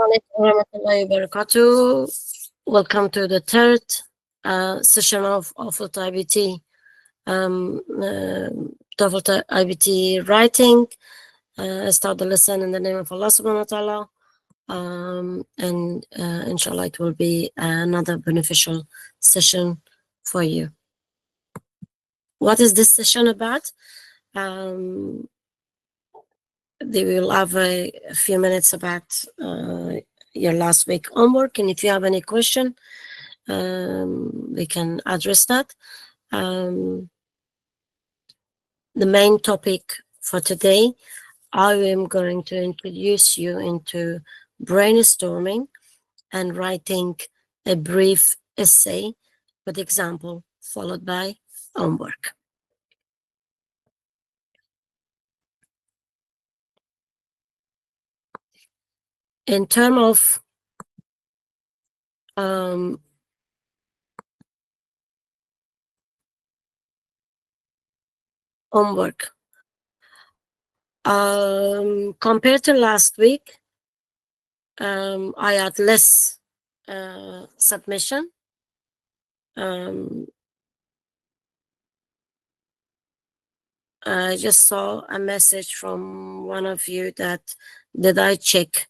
alaikum warahmatullahi wabarakatuh. Welcome to the third session of TOEFL IBT, TOEFL IBT writing. I start the lesson in the name of Allah subhanahu wa ta'ala. And inshallah, it will be another beneficial session for you. What is this session about? They will have a few minutes about your last week homework, and if you have any question, we can address that. The main topic for today, I am going to introduce you into brainstorming and writing a brief essay with example followed by homework. In terms of homework, compared to last week, I had less submission. I just saw a message from one of you that did I check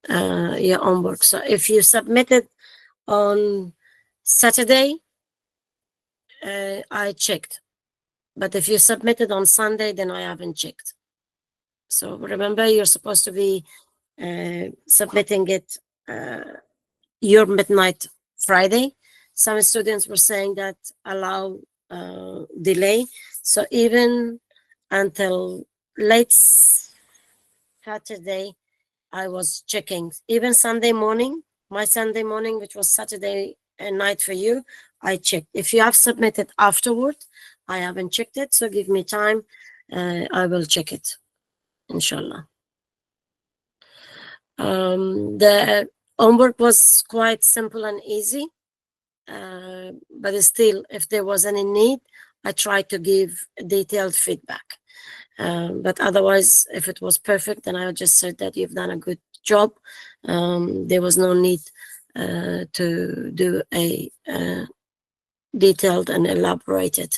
your homework. So if you submitted on Saturday, I checked. But if you submitted on Sunday, then I haven't checked. So remember, you're supposed to be submitting it your midnight Friday. Some students were saying that allow delay. So even until late Saturday, I was checking. Even Sunday morning, my Sunday morning, which was Saturday night for you, I checked. If you have submitted afterward, I haven't checked it. So give me time. I will check it, inshallah. The homework was quite simple and easy. But still, if there was any need, I tried to give detailed feedback. But otherwise, if it was perfect, then I would just say that you've done a good job. There was no need to do a detailed and elaborated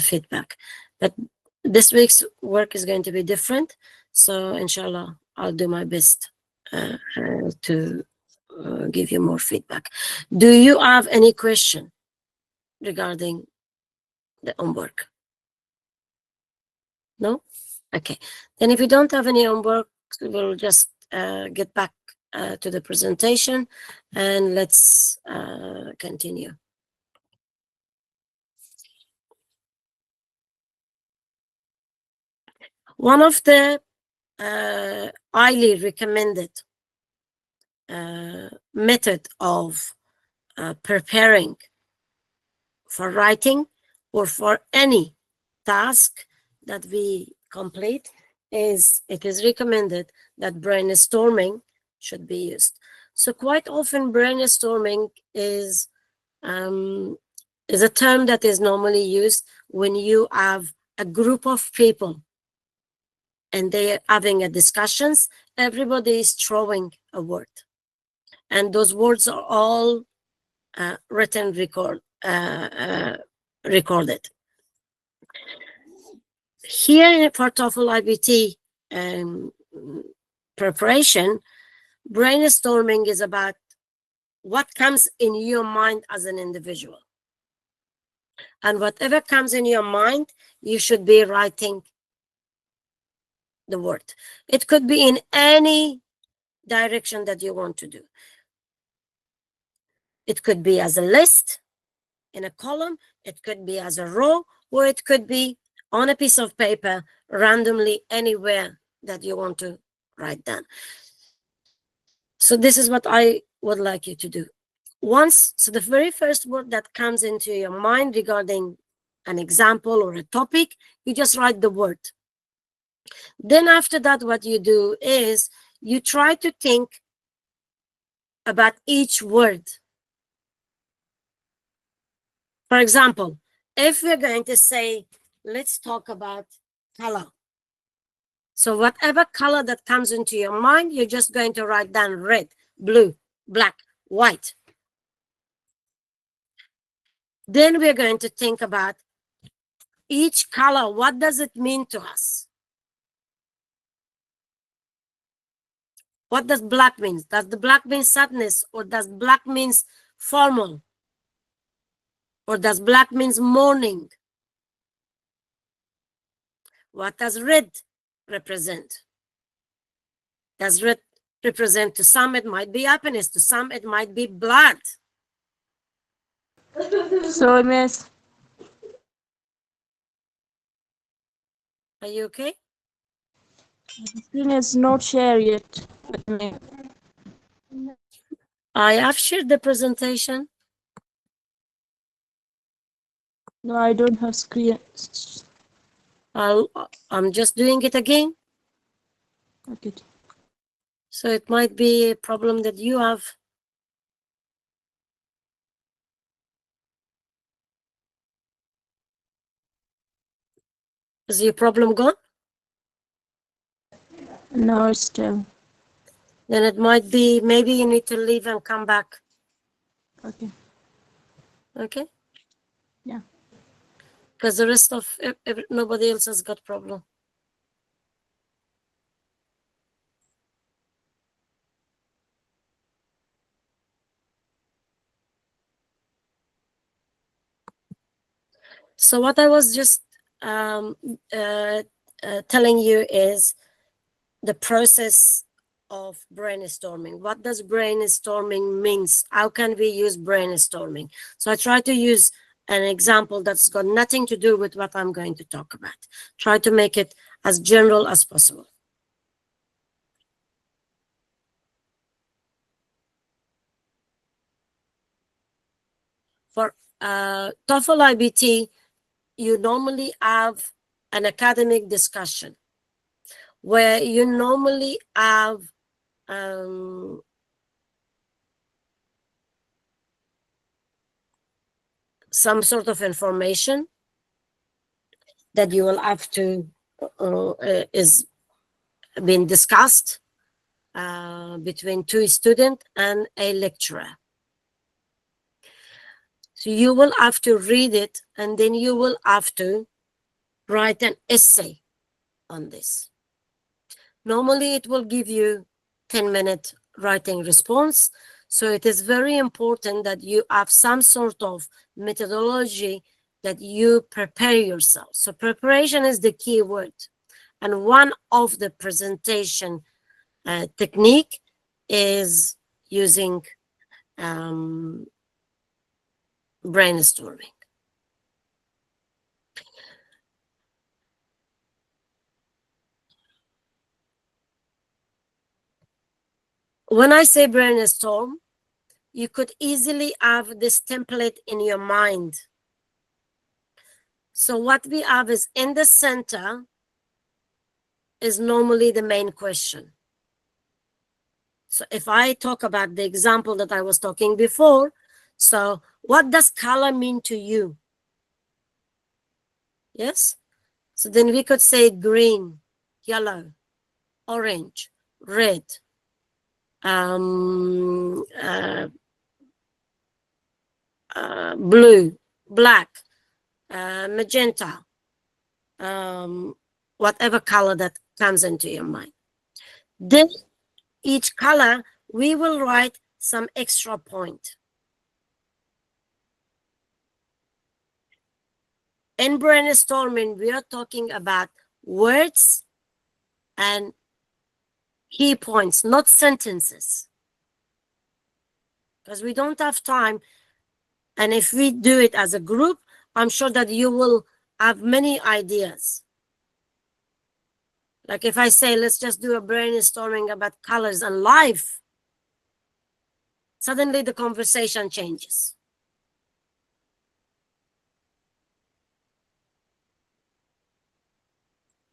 feedback. But this week's work is going to be different. So inshallah, I'll do my best to give you more feedback. Do you have any question regarding the homework? No? Okay. Then if you don't have any homework, we'll just get back to the presentation and let's continue. One of the highly recommended method of preparing for writing or for any task that we complete is it is recommended that brainstorming should be used. So quite often brainstorming is a term that is normally used when you have a group of people and they're having a discussions. Everybody is throwing a word, and those words are all written recorded. Here for TOEFL IBT preparation, brainstorming is about what comes in your mind as an individual. And whatever comes in your mind, you should be writing the word. It could be in any direction that you want to do. It could be as a list in a column, it could be as a row, or it could be on a piece of paper randomly anywhere that you want to write down. So this is what I would like you to do. So the very first word that comes into your mind regarding an example or a topic, you just write the word. Then after that, what you do is you try to think about each word. For example, if we're going to say, let's talk about color. So whatever color that comes into your mind, you're just going to write down red. blue, black, white. Then we're going to think about each color. What does it mean to us? What does black mean? Does the black mean sadness, or does black means formal? Or does black means mourning? What does red represent? Does red represent, to some it might be happiness, to some it might be blood. So, miss, Are you okay? the screen is not shared yet with me. I have shared the presentation. No, I don't have screen. I'm just doing it again. Okay. So it might be a problem that you have. Is your problem gone? No, it's still. Then it might be, maybe you need to leave and come back. Okay. Okay? Yeah. Because the rest of nobody else has got problem. So what I was just telling you is the process of brainstorming. What does brainstorming means? How can we use brainstorming? So I try to use an example that's got nothing to do with what I'm going to talk about. Try to make it as general as possible. For TOEFL IBT, you normally have an academic discussion where you normally have some sort of information that you will have to is being discussed between two students and a lecturer. So you will have to read it, and then you will have to write an essay on this. Normally it will give you 10-minute writing response. So it is very important that you have some sort of methodology that you prepare yourself. So preparation is the key word. And one of the presentation technique is using brainstorming. When I say brainstorm, you could easily have this template in your mind. So what we have is in the center is normally the main question. So if I talk about the example that I was talking before, so what does color mean to you? Yes? So then we could say green, yellow, orange, red, blue, black, magenta, whatever color that comes into your mind. Then each color, we will write some extra point. In brainstorming, we are talking about words and key points, not sentences. Because we don't have time. And if we do it as a group, I'm sure that you will have many ideas. Like if I say, let's just do a brainstorming about colors and life, suddenly the conversation changes.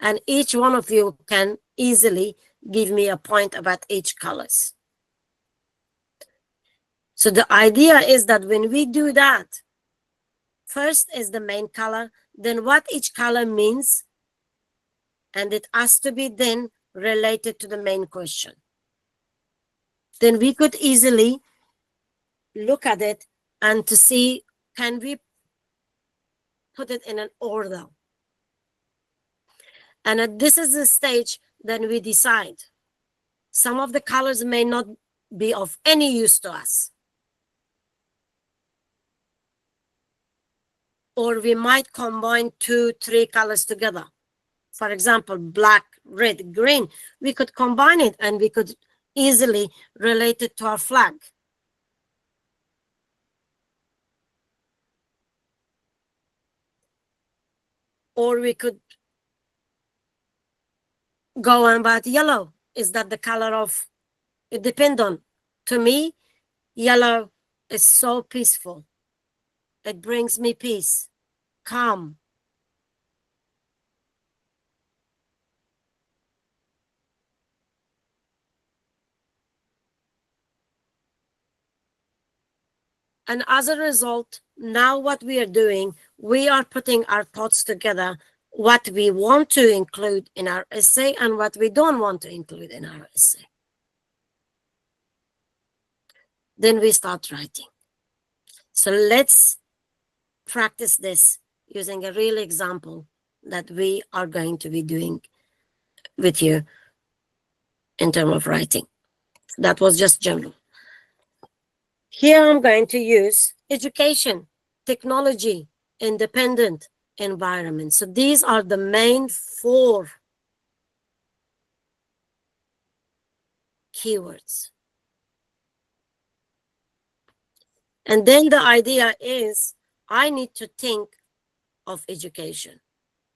And each one of you can easily give me a point about each colors. So the idea is that when we do that, first is the main color, then what each color means, and it has to be then related to the main question. then we could easily look at it and to see, can we put it in an order? And at this is the stage, then we decide. Some of the colors may not be of any use to us, or we might combine 2, 3 colors together. For example, black, red, green. We could combine it and we could easily relate it to our flag. Or we could go on about yellow. Is that the color of, it depends on. To me, yellow is so peaceful. It brings me peace, calm. And as a result, now what we are doing, we are putting our thoughts together, what we want to include in our essay and what we don't want to include in our essay. Then we start writing. So let's practice this using a real example that we are going to be doing with you in terms of writing. That was just general. Here I'm going to use education, technology, independent, environment. So these are the main 4 keywords. And then the idea is I need to think of education.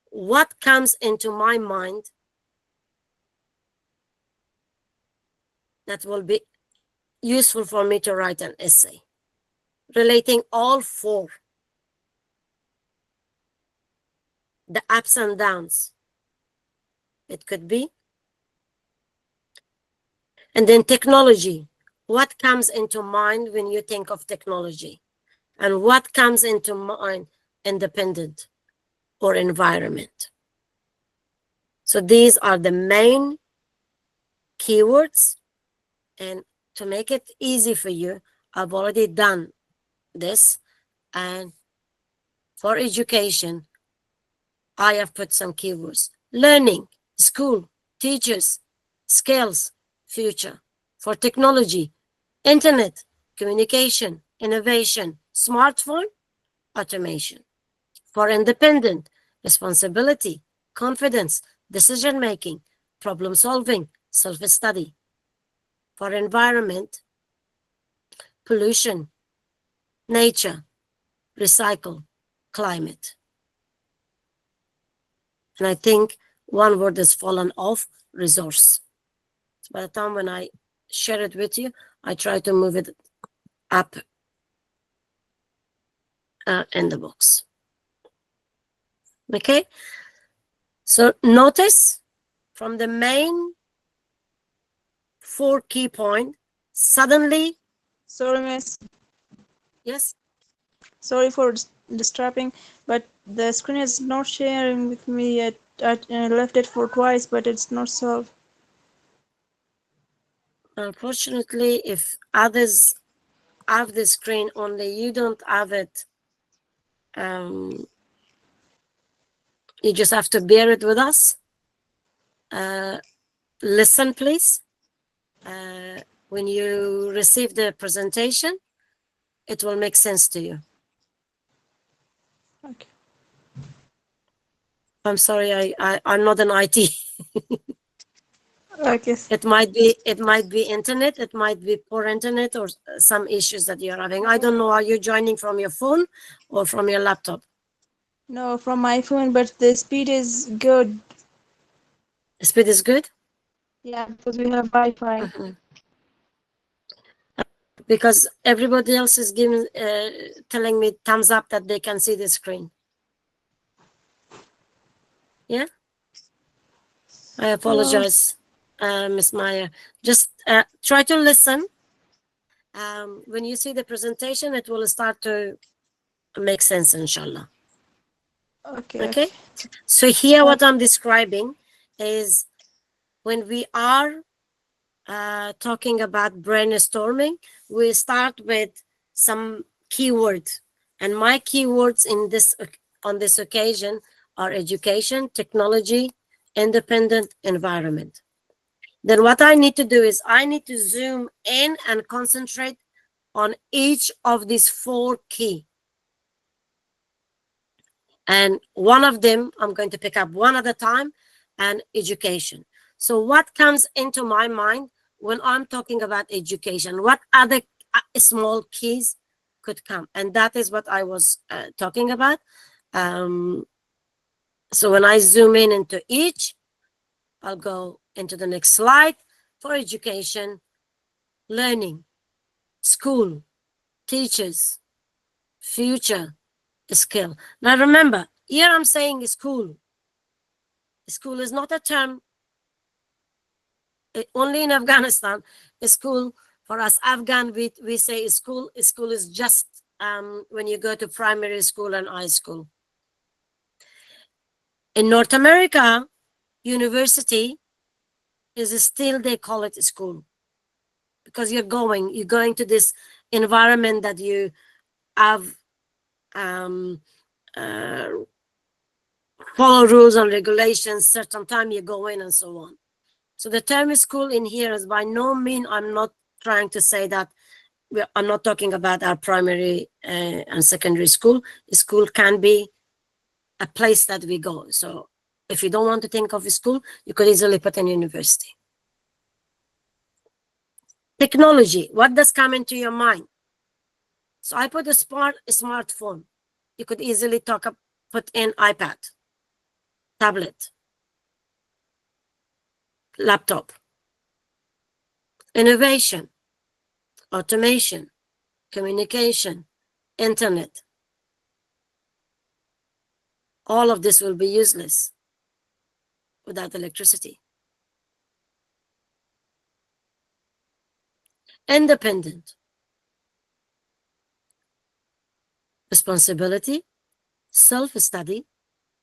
What comes into my mind that will be useful for me to write an essay relating all 4, the ups and downs it could be. And then technology, what comes into mind when you think of technology, and what comes into mind, independent or environment. So these are the main keywords, and to make it easy for you, I've already done this, and for education, I have put some keywords: learning, school, teachers, skills, future. For technology, internet, communication, innovation, smartphone, automation. For independent, responsibility, confidence, decision making, problem solving, self-study. For environment, pollution, nature, recycle, climate. And I think one word has fallen off: resource. By the time when I share it with you, I try to move it up in the box. Okay? So notice from the main 4 key points, suddenly, Sorry, miss. yes? Sorry for disturbing, but the screen is not sharing with me yet. I left it for twice, but it's not solved. Unfortunately, if others have the screen, only you don't have it, you just have to bear it with us. Listen, please. When you receive the presentation, it will make sense to you. Okay. I'm sorry, I'm not an IT. Okay. It might be internet, it might be poor internet, or some issues that you're having. I don't know, are you joining from your phone or from your laptop? No, from my phone, but the speed is good. The speed is good? Yeah, because we have Wi-Fi. Mhm. Because everybody else is giving, telling me thumbs up that they can see the screen. Yeah? I apologize, Ms. Meyer. Just try to listen. When you see the presentation, it will start to make sense, inshallah. Okay. Okay? So here what I'm describing is when we are talking about brainstorming, we start with some keywords. And my keywords on this occasion are education, technology, independent, environment. Then what I need to do is I need to zoom in and concentrate on each of these four key. And one of them, I'm going to pick up one at a time, and education. So what comes into my mind when I'm talking about education? What other small keys could come? And that is what I was talking about. So when I zoom in into each, I'll go into the next slide. For education, learning, school, teachers, future, skill. Now remember, here I'm saying school. School is not a term only in Afghanistan. School, for us Afghan, we say school. School is just when you go to primary school and high school. In North America, university is still, they call it school, because you're going to this environment that you have uh, follow rules and regulations, certain time you go in and so on. So the term school in here is by no means, I'm not trying to say that I'm not talking about our primary and secondary school. School can be a place that we go. So if you don't want to think of a school, you could easily put in university. Technology, what does come into your mind? So I put a smartphone. You could easily put in iPad, tablet, laptop. Innovation, automation, communication, internet. All of this will be useless without electricity. Independent, responsibility, self-study,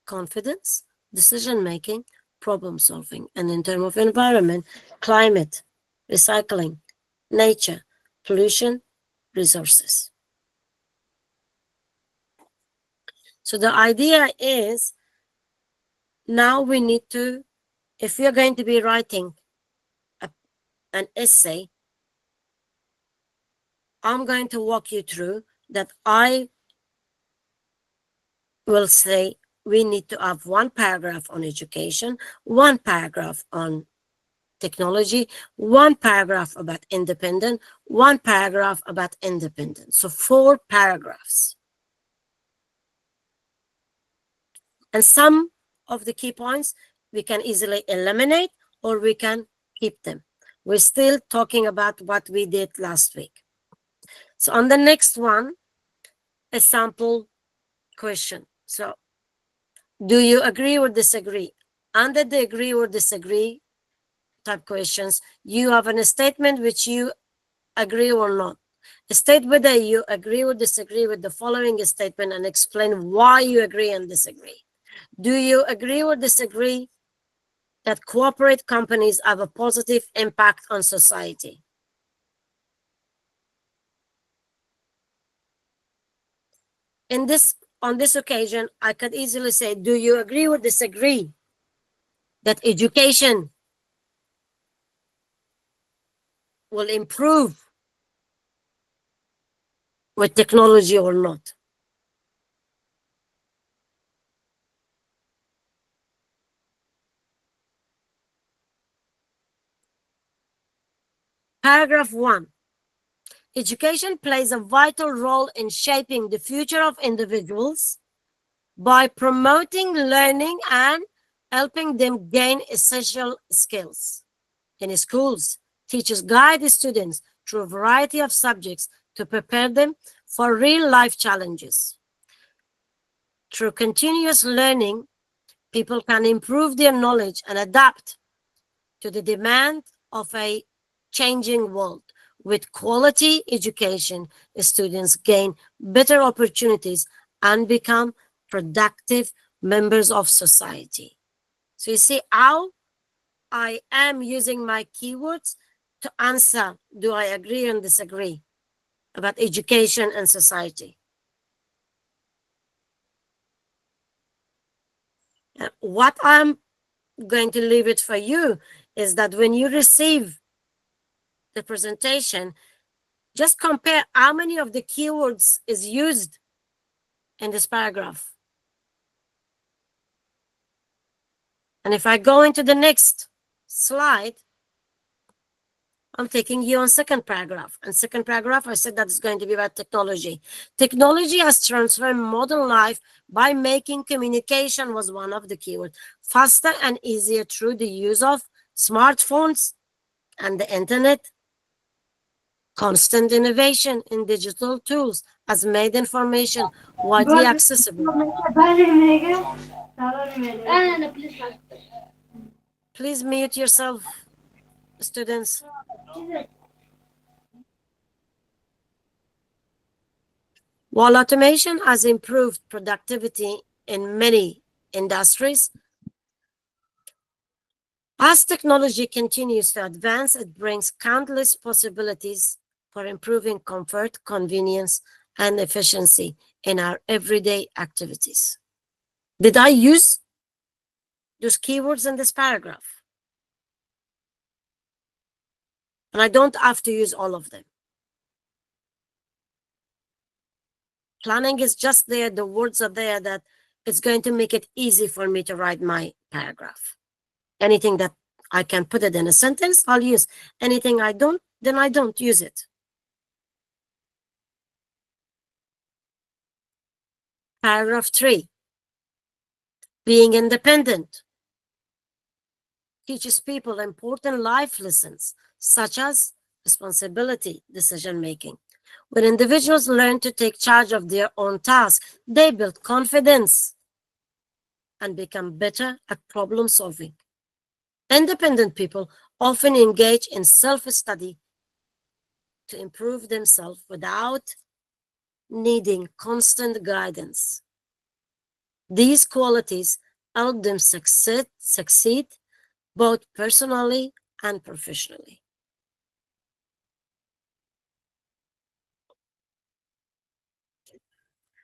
confidence, decision-making, problem-solving. And in terms of environment, climate, recycling, nature, pollution, resources. So the idea is, now we need to, if we are going to be writing an essay, I'm going to walk you through that. I will say we need to have one paragraph on education, one paragraph on technology, one paragraph about independent, one paragraph about independent. So 4 paragraphs. And some of the key points we can easily eliminate or we can keep them. We're still talking about what we did last week. So on the next one, a sample question. So do you agree or disagree? Under the agree or disagree type questions, you have a statement which you agree or not. State whether you agree or disagree with the following statement and explain why you agree and disagree. Do you agree or disagree that corporate companies have a positive impact on society? On this occasion, I could easily say, do you agree or disagree that education will improve with technology or not? Paragraph 1. Education plays a vital role in shaping the future of individuals by promoting learning and helping them gain essential skills. In schools, teachers guide the students through a variety of subjects to prepare them for real-life challenges. Through continuous learning, people can improve their knowledge and adapt to the demand of a changing world. With quality education, students gain better opportunities and become productive members of society. So you see how I am using my keywords to answer, do I agree and disagree about education and society? What I'm going to leave it for you is that when you receive the presentation, just compare how many of the keywords is used in this paragraph. And if I go into the next slide, I'm taking you on second paragraph. And second paragraph, I said that it's going to be about technology. Technology has transformed modern life by making communication was one of the keywords faster and easier through the use of smartphones and the internet. Constant innovation in digital tools has made information widely accessible. Please mute yourself, students. While automation has improved productivity in many industries, as technology continues to advance, it brings countless possibilities for improving comfort, convenience, and efficiency in our everyday activities. Did I use those keywords in this paragraph? And I don't have to use all of them. Planning is just there, the words are there, that it's going to make it easy for me to write my paragraph. Anything that I can put it in a sentence, I'll use. Anything I don't, then I don't use it. Paragraph 3. Being independent teaches people important life lessons, such as responsibility, decision making. When individuals learn to take charge of their own tasks, they build confidence and become better at problem solving. Independent people often engage in self-study to improve themselves without needing constant guidance. These qualities help them succeed both personally and professionally.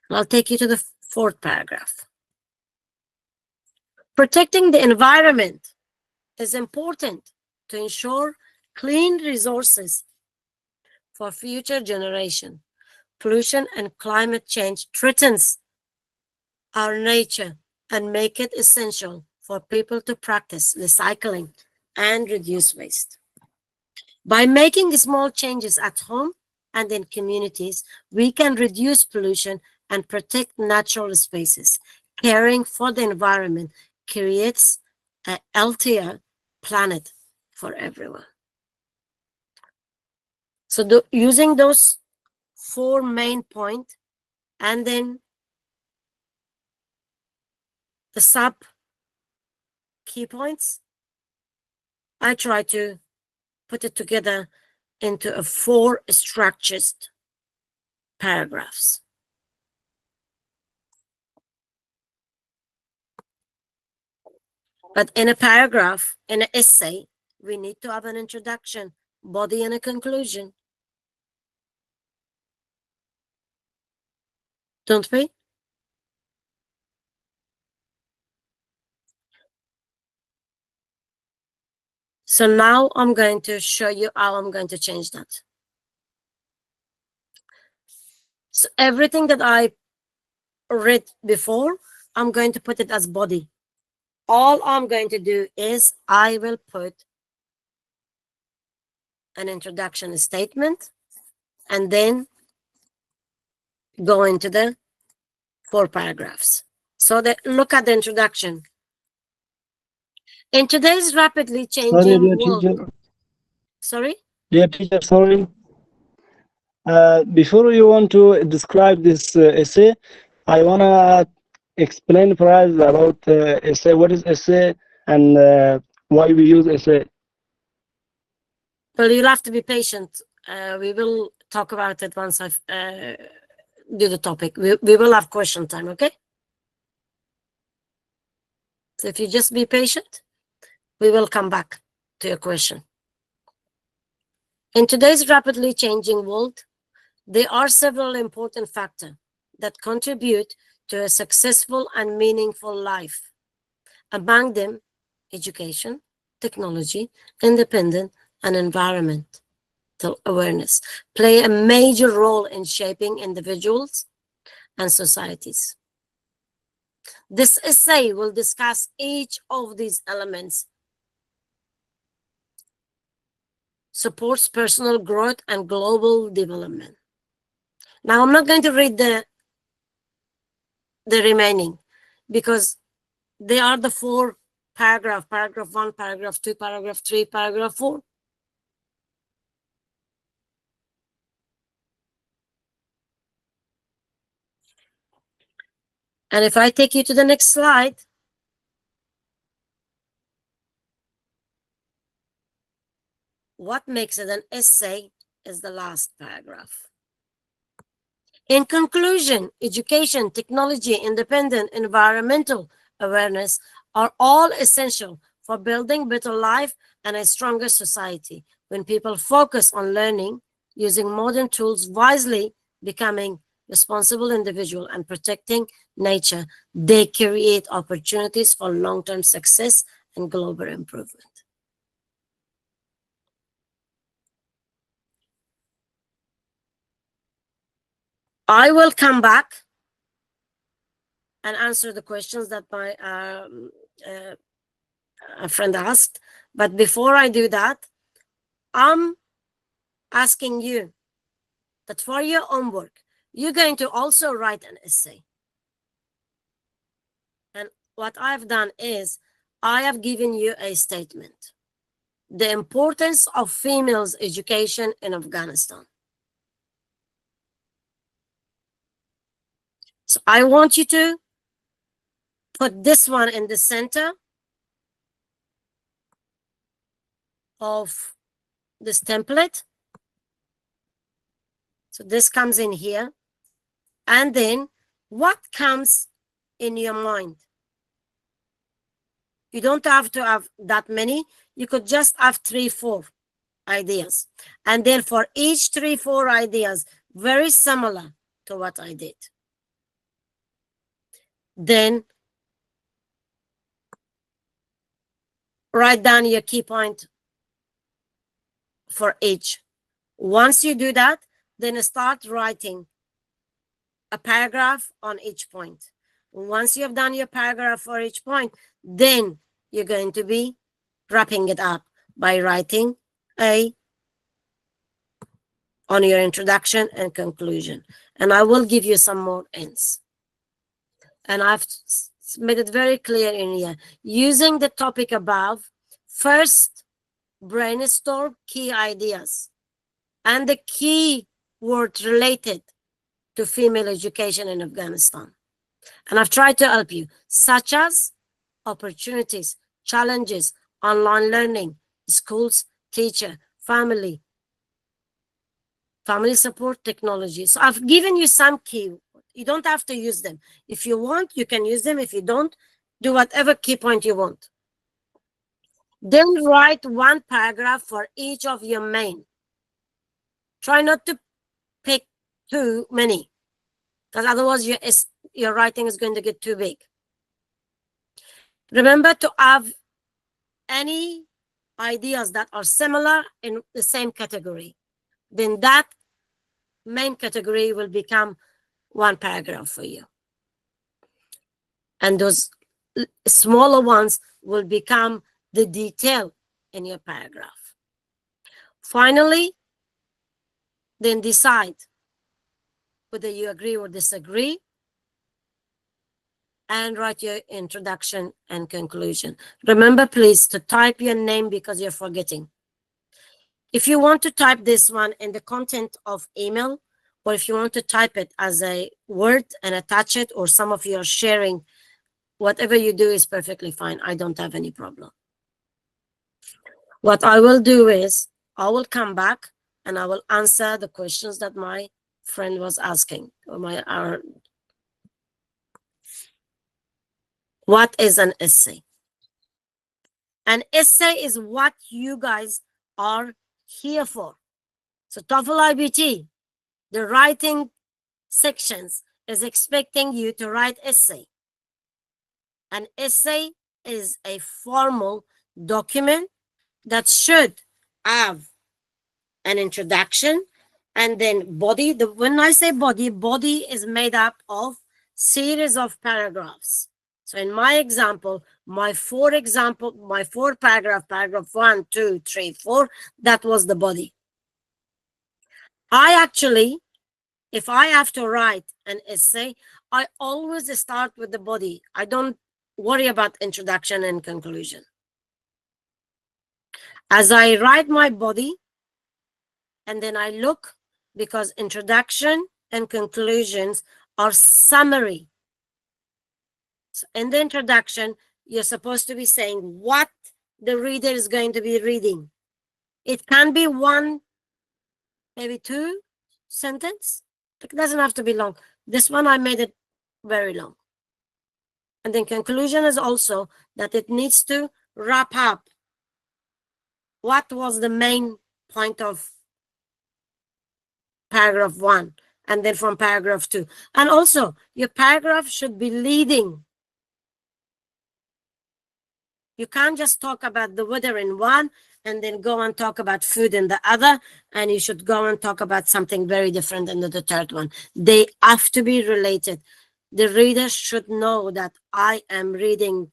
I'll take you to the fourth paragraph. Protecting the environment is important to ensure clean resources for future generation. Pollution and climate change threatens our nature and make it essential for people to practice recycling and reduce waste. By making small changes at home and in communities, we can reduce pollution and protect natural spaces. Caring for the environment creates a healthier planet for everyone. So using those 4 main points and then the sub key points, I try to put it together into a 4 structured paragraphs. But in a paragraph, in an essay, we need to have an introduction, body, and a conclusion. Don't we? So now I'm going to show you how I'm going to change that. So everything that I read before, I'm going to put it as body. All I'm going to do is I will put an introduction statement and then go into the 4 paragraphs. So that look at the introduction. In today's rapidly changing world. Sorry? Dear teacher, sorry. Before you want to describe this essay, I want to explain for us about essay, what is essay and why we use essay. Well, you'll have to be patient. We will talk about it once I do the topic. We will have question time, okay? So if you just be patient, we will come back to your question. In today's rapidly changing world, there are several important factors that contribute to a successful and meaningful life. Among them, education, technology, independence, and environmental awareness play a major role in shaping individuals and societies. This essay will discuss each of these elements, supports personal growth and global development. Now, I'm not going to read the remaining because they are the four paragraph 1, paragraph 2, paragraph 3, paragraph 4. And if I take you to the next slide, what makes it an essay is the last paragraph. In conclusion, education, technology, independent, environmental awareness are all essential for building better life and a stronger society. When people focus on learning, using modern tools wisely, becoming responsible individual and protecting nature, they create opportunities for long-term success and global improvement. I will come back and answer the questions that my friend asked. But before I do that, I'm asking you that for your homework, you're going to also write an essay. And what I've done is I have given you a statement. The importance of females' education in Afghanistan. So I want you to put this one in the center of this template. So this comes in here. And then what comes in your mind? You don't have to have that many. You could just have 3, 4 ideas. And then for each 3, 4 ideas, very similar to what I did. Then write down your key point for each. Once you do that, then start writing a paragraph on each point. Once you have done your paragraph for each point, then you're going to be wrapping it up by writing on your introduction and conclusion. And I will give you some more ends. And I've made it very clear in here. Using the topic above, first brainstorm key ideas and the key word related to female education in Afghanistan. And I've tried to help you, such as opportunities, challenges, online learning, schools, teacher, family support, technology. So I've given you some key. You don't have to use them. If you want, you can use them. If you don't, do whatever key point you want. Then write 1 paragraph for each of your main. Try not to pick too many, because otherwise your writing is going to get too big. Remember to have any ideas that are similar in the same category. Then that main category will become 1 paragraph for you. And those smaller ones will become the detail in your paragraph. Finally, then decide whether you agree or disagree and write your introduction and conclusion. Remember, please, to type your name because you're forgetting. If you want to type this one in the content of email, or if you want to type it as a word and attach it, or some of you are sharing, whatever you do is perfectly fine. I don't have any problem. What I will do is I will come back and I will answer the questions that my friend was asking, or what is an essay? An essay is what you guys are here for. So TOEFL IBT, the writing sections is expecting you to write essay. An essay is a formal document that should have an introduction and then body. When I say body, body is made up of series of paragraphs. So in my example, my four paragraph, paragraph 1, 2, 3, 4, that was the body. I actually, if I have to write an essay, I always start with the body. I don't worry about introduction and conclusion. As I write my body, and then I look, because introduction and conclusions are summary. So in the introduction, you're supposed to be saying what the reader is going to be reading. It can be one, maybe two sentence. It doesn't have to be long. This one, I made it very long. And then conclusion is also that it needs to wrap up what was the main point of paragraph 1, and then from paragraph 2. And also, your paragraph should be leading. You can't just talk about the weather in one and then go and talk about food in the other, and you should go and talk about something very different in the third one. They have to be related. The reader should know that I am reading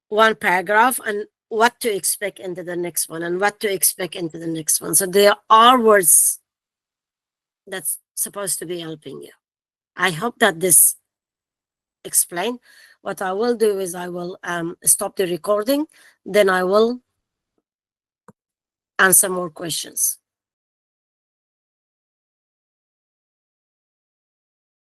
one paragraph and what to expect into the next one and what to expect into the next one. So there are words that's supposed to be helping you. I hope that this explained. What I will do is I will stop the recording, then I will answer more questions.